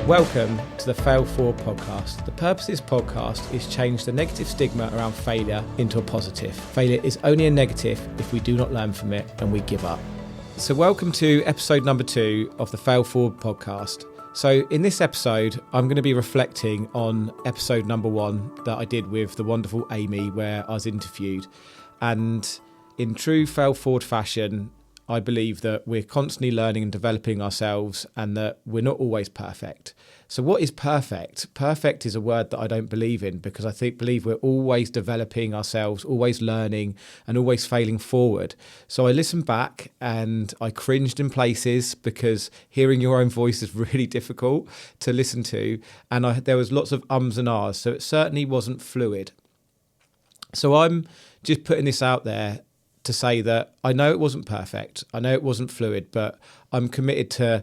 Welcome to the Fail Forward podcast. The purpose of this podcast is change the negative stigma around failure into a positive. Failure is only a negative if we do not learn from it and we give up. So welcome to episode number 2 of the Fail Forward podcast. So in this episode, I'm going to be reflecting on episode number 1 that I did with the wonderful Amy, where I was interviewed. And in true Fail Forward fashion, I believe that we're constantly learning and developing ourselves and that we're not always perfect. So what is perfect? Perfect is a word that I don't believe in, because I believe we're always developing ourselves, always learning and always failing forward. So I listened back and I cringed in places because hearing your own voice is really difficult to listen to. And there was lots of ums and ahs. So it certainly wasn't fluid. So I'm just putting this out there to say that I know it wasn't perfect. I know it wasn't fluid, but I'm committed to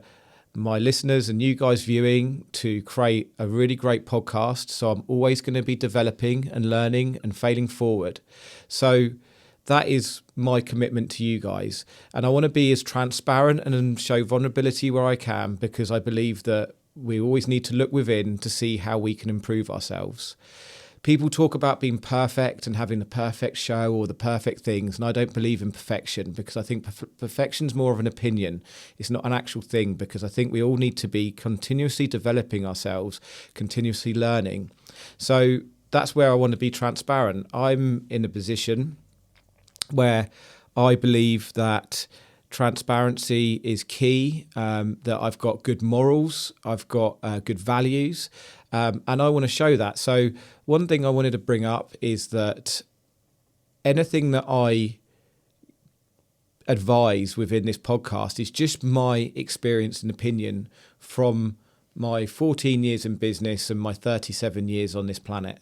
my listeners and you guys viewing to create a really great podcast. So I'm always going to be developing and learning and failing forward. So that is my commitment to you guys. And I want to be as transparent and show vulnerability where I can, because I believe that we always need to look within to see how we can improve ourselves. People talk about being perfect and having the perfect show or the perfect things, and I don't believe in perfection, because I think perfection's more of an opinion. It's not an actual thing, because I think we all need to be continuously developing ourselves, continuously learning. So that's where I want to be transparent. I'm in a position where I believe that transparency is key, that I've got good morals, I've got good values, and I want to show that. So one thing I wanted to bring up is that anything that I advise within this podcast is just my experience and opinion from my 14 years in business and my 37 years on this planet.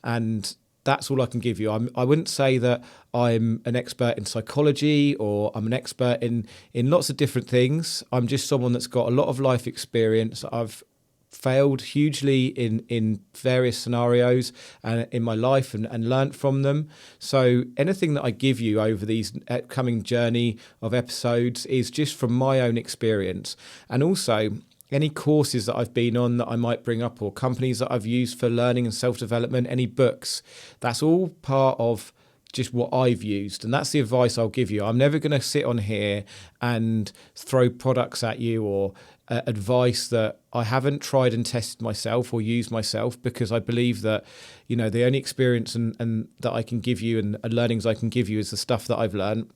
And that's all I can give you. I wouldn't say that I'm an expert in psychology or I'm an expert in lots of different things. I'm just someone that's got a lot of life experience. I've failed hugely in various scenarios and in my life and learnt from them. So anything that I give you over these coming journey of episodes is just from my own experience. And also any courses that I've been on that I might bring up, or companies that I've used for learning and self-development, any books, that's all part of just what I've used. And that's the advice I'll give you. I'm never going to sit on here and throw products at you or advice that I haven't tried and tested myself or used myself, because I believe that, you know, the only experience and that I can give you and learnings I can give you is the stuff that I've learned.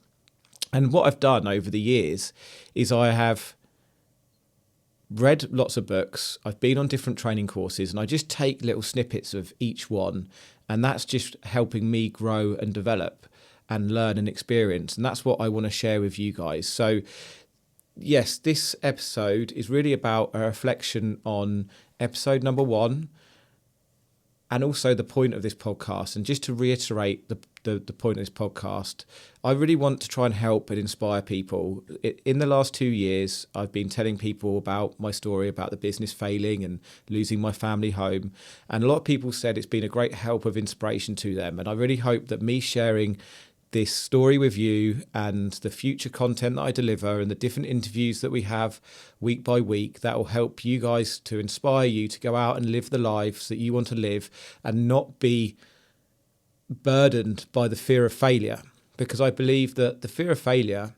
And what I've done over the years is I have read lots of books, I've been on different training courses, and I just take little snippets of each one, and that's just helping me grow and develop and learn and experience. And that's what I want to share with you guys. So yes, this episode is really about a reflection on episode number 1 and also the point of this podcast. And just to reiterate the point of this podcast, I really want to try and help and inspire people. In the last 2 years, I've been telling people about my story, about the business failing and losing my family home. And a lot of people said it's been a great help of inspiration to them. And I really hope that me sharing this story with you and the future content that I deliver and the different interviews that we have week by week, that will help you guys, to inspire you to go out and live the lives that you want to live and not be burdened by the fear of failure. Because I believe that the fear of failure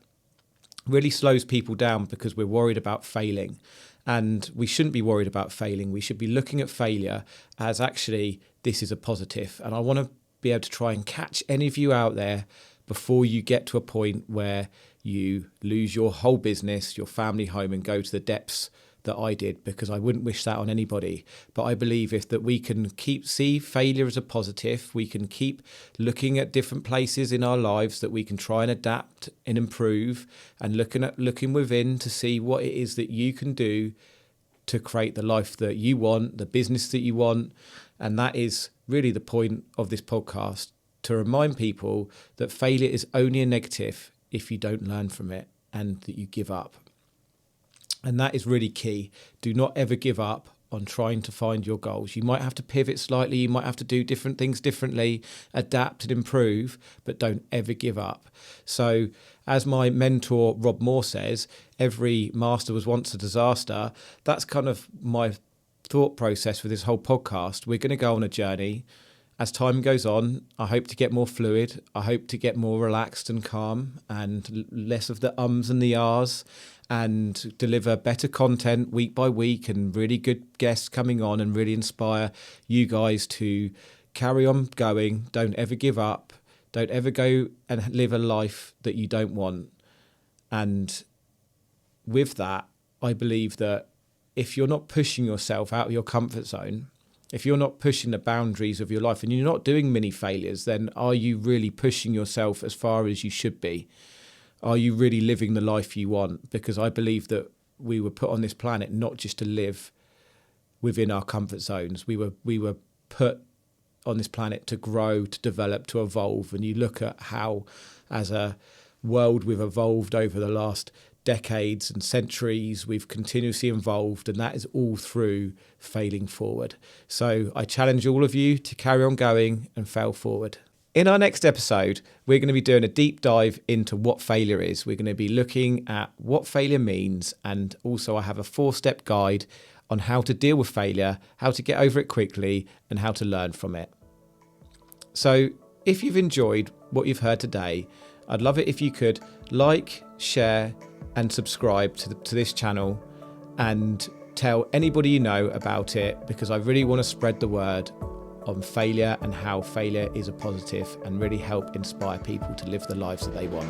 really slows people down, because we're worried about failing. And we shouldn't be worried about failing. We should be looking at failure as actually this is a positive. And I want to be able to try and catch any of you out there before you get to a point where you lose your whole business, your family home, and go to the depths that I did, because I wouldn't wish that on anybody. But I believe if that we can see failure as a positive, we can keep looking at different places in our lives that we can try and adapt and improve, and looking within to see what it is that you can do to create the life that you want, the business that you want. And that is really the point of this podcast, to remind people that failure is only a negative if you don't learn from it and that you give up. And that is really key. Do not ever give up on trying to find your goals. You might have to pivot slightly, you might have to do different things differently, adapt and improve, but don't ever give up. So as my mentor Rob Moore says, every master was once a disaster. That's kind of my thought process with this whole podcast. We're going to go on a journey. As time goes on, I hope to get more fluid. I hope to get more relaxed and calm and less of the ums and the ahs, and deliver better content week by week and really good guests coming on and really inspire you guys to carry on going. Don't ever give up. Don't ever go and live a life that you don't want. And with that, I believe that if you're not pushing yourself out of your comfort zone, if you're not pushing the boundaries of your life and you're not doing many failures, then are you really pushing yourself as far as you should be? Are you really living the life you want? Because I believe that we were put on this planet not just to live within our comfort zones. We were put on this planet to grow, to develop, to evolve. And you look at how, as a world, we've evolved over the last decades and centuries. We've continuously evolved, and that is all through failing forward. So I challenge all of you to carry on going and fail forward. In our next episode, we're going to be doing a deep dive into what failure is. We're going to be looking at what failure means, and also I have a 4-step guide on how to deal with failure, how to get over it quickly, and how to learn from it. So if you've enjoyed what you've heard today, I'd love it if you could like, share, and subscribe to this channel, and tell anybody you know about it, because I really want to spread the word on failure and how failure is a positive, and really help inspire people to live the lives that they want.